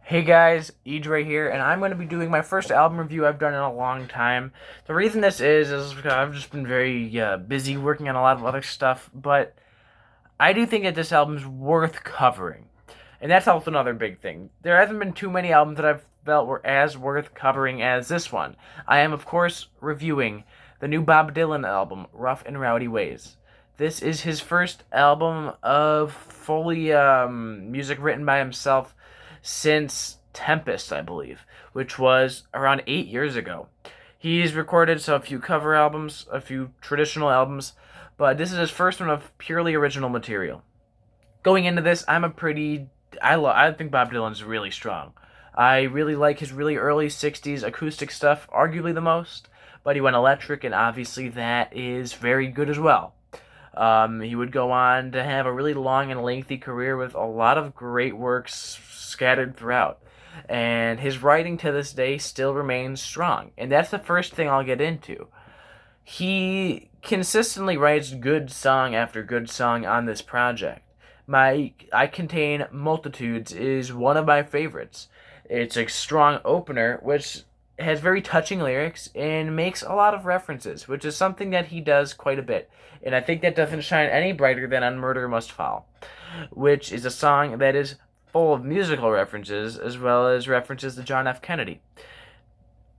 Hey guys, Edre here, and I'm going to be doing my first album review I've done in a long time. The reason this is because I've just been very busy working on a lot of other stuff, but I do think that this album's worth covering. And that's also another big thing. There hasn't been too many albums that I've felt were as worth covering as this one. I am, of course, reviewing the new Bob Dylan album, Rough and Rowdy Ways. This is his first album of fully music written by himself since Tempest, I believe, which was around 8 years ago. He's recorded a few cover albums, a few traditional albums, but this is his first one of purely original material. Going into this, I think Bob Dylan's really strong. I really like his really early '60s acoustic stuff, arguably the most. But he went electric, and obviously that is very good as well. He would go on to have a really long and lengthy career with a lot of great works scattered throughout. And his writing to this day still remains strong. And that's the first thing I'll get into. He consistently writes good song after good song on this project. I Contain Multitudes is one of my favorites. It's a strong opener, which has very touching lyrics and makes a lot of references, which is something that he does quite a bit. And I think that doesn't shine any brighter than on Murder Must Fall, which is a song that is full of musical references as well as references to John F. Kennedy.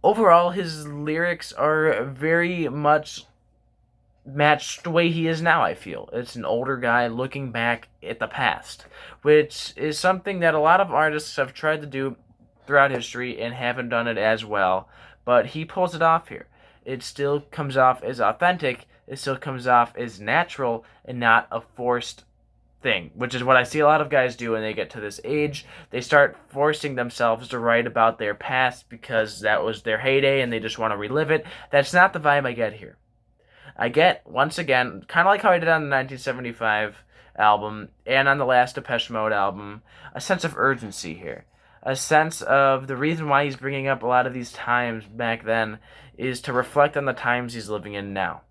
Overall, his lyrics are very much matched the way he is now, I feel. It's an older guy looking back at the past, which is something that a lot of artists have tried to do throughout history and haven't done it as well, but he pulls it off here. It still comes off as authentic, it still comes off as natural and not a forced thing, which is what I see a lot of guys do when they get to this age. They start forcing themselves to write about their past because that was their heyday and they just want to relive it. That's not the vibe I get here. I get, once again, kind of like how I did on the 1975 album and on the last Depeche Mode album, a sense of urgency here. A sense of the reason why he's bringing up a lot of these times back then is to reflect on the times he's living in now.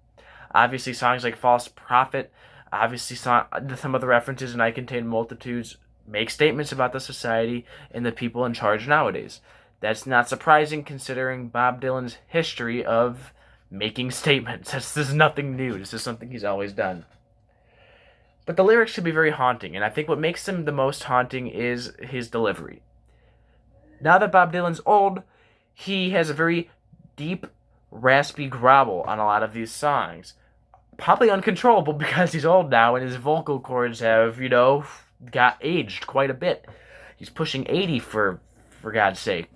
Obviously, songs like False Prophet, obviously some of the references in I Contain Multitudes make statements about the society and the people in charge nowadays. That's not surprising considering Bob Dylan's history of making statements. This is nothing new. This is something he's always done. But the lyrics can be very haunting, and I think what makes them the most haunting is his delivery. Now that Bob Dylan's old, he has a very deep, raspy growl on a lot of these songs. Probably uncontrollable because he's old now and his vocal cords have, got aged quite a bit. He's pushing 80 for God's sake.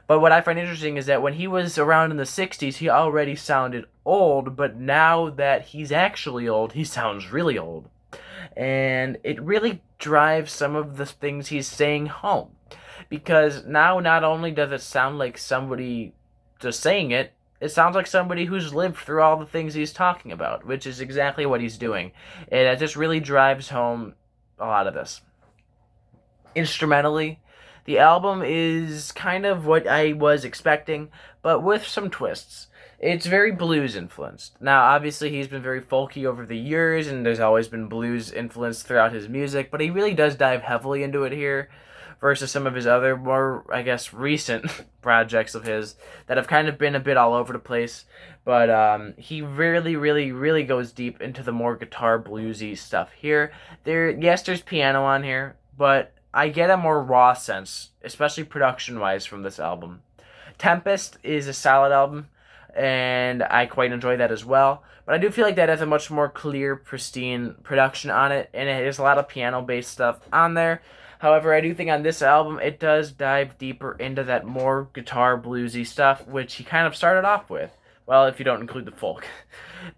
But what I find interesting is that when he was around in the 60s, he already sounded old, but now that he's actually old, he sounds really old. And it really drives some of the things he's saying home. Because now not only does it sound like somebody just saying it, it sounds like somebody who's lived through all the things he's talking about, which is exactly what he's doing. And it just really drives home a lot of this. Instrumentally, the album is kind of what I was expecting, but with some twists. It's very blues influenced. Now, obviously, he's been very folky over the years, and there's always been blues influence throughout his music, but he really does dive heavily into it here versus some of his other more, I guess, recent projects of his that have kind of been a bit all over the place. But he really, really, really goes deep into the more guitar bluesy stuff here. There's piano on here, but I get a more raw sense, especially production-wise, from this album. Tempest is a solid album, and I quite enjoy that as well. But I do feel like that has a much more clear, pristine production on it, and it has a lot of piano-based stuff on there. However, I do think on this album, it does dive deeper into that more guitar bluesy stuff, which he kind of started off with. Well, if you don't include the folk.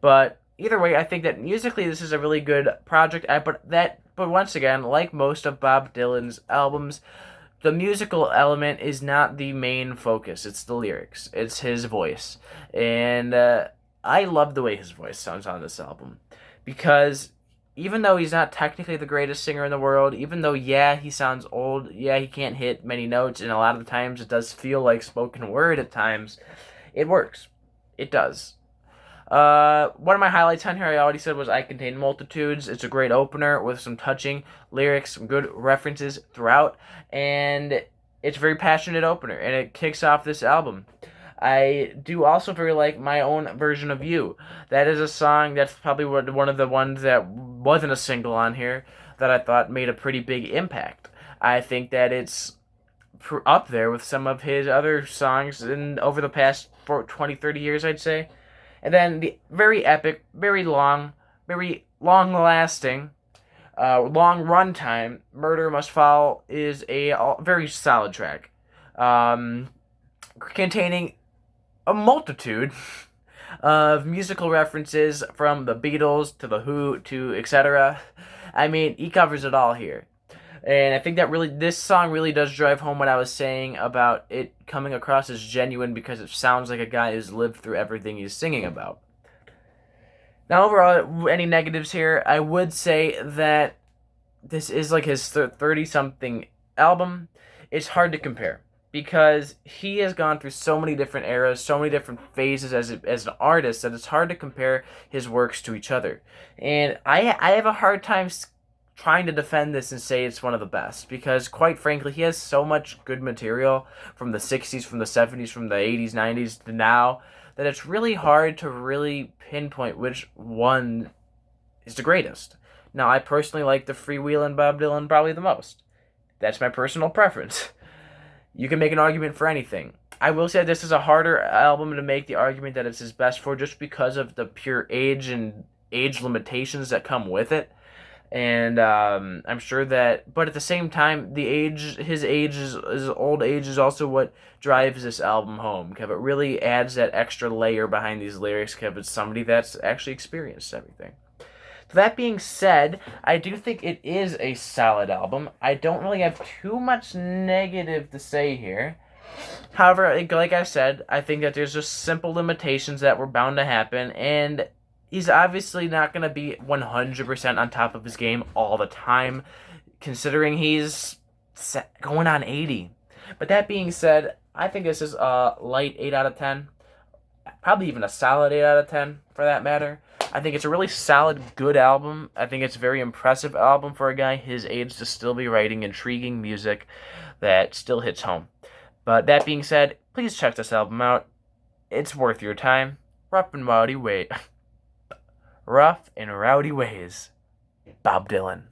But either way, I think that musically this is a really good project. But once again, like most of Bob Dylan's albums, the musical element is not the main focus. It's the lyrics. It's his voice. And I love the way his voice sounds on this album. Because even though he's not technically the greatest singer in the world, even though, yeah, he sounds old, yeah, he can't hit many notes, and a lot of the times it does feel like spoken word at times, it works. It does. One of my highlights on here, I already said, was I Contain Multitudes. It's a great opener with some touching lyrics, some good references throughout, and It's a very passionate opener, and it kicks off this album. I do also very like My Own Version of You. That is a song that's probably one of the ones that wasn't a single on here that I thought made a pretty big impact. I think that it's up there with some of his other songs in over the past 20, 30 years, I'd say. And then the very epic, very long lasting, long runtime, Murder Must Fall is a very solid track. Containing a multitude of musical references from the Beatles to the Who to etc. I mean, he covers it all here. And I think that this song really does drive home what I was saying about it coming across as genuine because it sounds like a guy who's lived through everything he's singing about. Now, overall, any negatives here? I would say that this is like his 30-something album. It's hard to compare because he has gone through so many different eras, so many different phases as an artist that it's hard to compare his works to each other. And I have a hard time trying to defend this and say it's one of the best because, quite frankly, he has so much good material from the 60s, from the 70s, from the 80s, 90s to now that it's really hard to really pinpoint which one is the greatest. Now, I personally like the Freewheelin' Bob Dylan probably the most. That's my personal preference. You can make an argument for anything. I will say this is a harder album to make the argument that it's his best for just because of the pure age and age limitations that come with it. And I'm sure that, but at the same time, his old age is also what drives this album home. Because it really adds that extra layer behind these lyrics. Because it's somebody that's actually experienced everything. So that being said, I do think it is a solid album. I don't really have too much negative to say here. However, like I said, I think that there's just simple limitations that were bound to happen, and he's obviously not going to be 100% on top of his game all the time, considering he's going on 80. But that being said, I think this is a light 8 out of 10. Probably even a solid 8 out of 10, for that matter. I think it's a really solid, good album. I think it's a very impressive album for a guy his age to still be writing intriguing music that still hits home. But that being said, please check this album out. It's worth your time. Rough and Rowdy Ways, Bob Dylan.